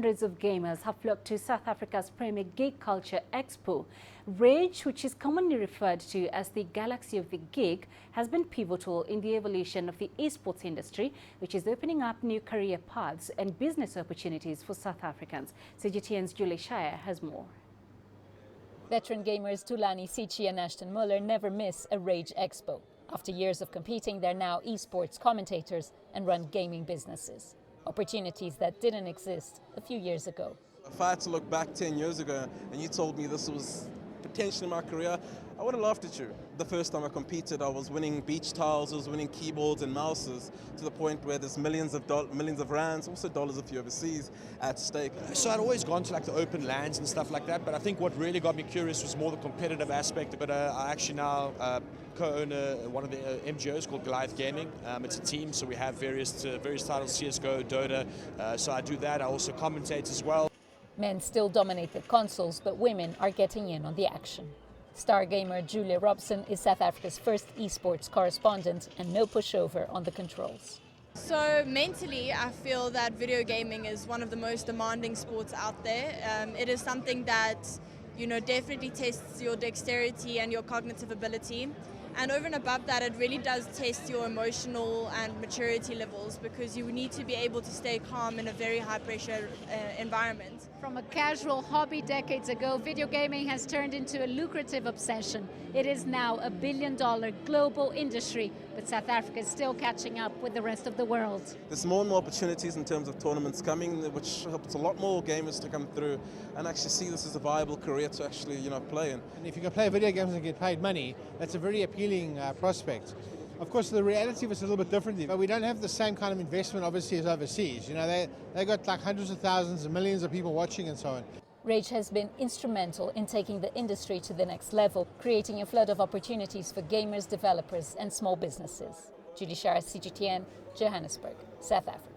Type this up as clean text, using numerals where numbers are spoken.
Hundreds of gamers have flocked to South Africa's premier Geek culture expo. Rage, which is commonly referred to as the galaxy of the geek, has been pivotal in the evolution of the esports industry, which is opening up new career paths and business opportunities for South Africans. CGTN's Scheier has more. Veteran gamers Tulani Sichi and Ashton Muller never miss a Rage Expo. After years of competing, they're now esports commentators and run gaming businesses. Opportunities that didn't exist a few years ago. If I had to look back 10 years ago and you told me this was potentially my career, I would have laughed at you. The first time I competed, I was winning beach tiles, I was winning keyboards and mouses, to the point where there's millions of rands, also dollars if you're overseas, at stake. So I'd always gone to like the open lands and stuff like that, but I think what really got me curious was more the competitive aspect. But I actually now co-own one of the MGOs called Goliath Gaming. It's a team, so we have various titles, CSGO, Dota, so I do that. I also commentate as well. Men still dominate the consoles, but women are getting in on the action. Star gamer Julia Robson is South Africa's first esports correspondent, and no pushover on the controls. So mentally, I feel that video gaming is one of the most demanding sports out there. It is something that, definitely tests your dexterity and your cognitive ability. And over and above that, it really does test your emotional and maturity levels, because you need to be able to stay calm in a very high pressure environment. From a casual hobby decades ago, video gaming has turned into a lucrative obsession. It is now a $1 billion global industry, but South Africa is still catching up with the rest of the world. There's more and more opportunities in terms of tournaments coming, which helps a lot more gamers to come through and actually see this as a viable career to actually, play in. And if you can play video games and get paid money, that's a very appealing prospect. Of course, the reality of it's a little bit different, but we don't have the same kind of investment, obviously, as overseas. They got like hundreds of thousands and millions of people watching and so on. Rage has been instrumental in taking the industry to the next level, creating a flood of opportunities for gamers, developers and small businesses. Scheier, CGTN, Johannesburg, South Africa.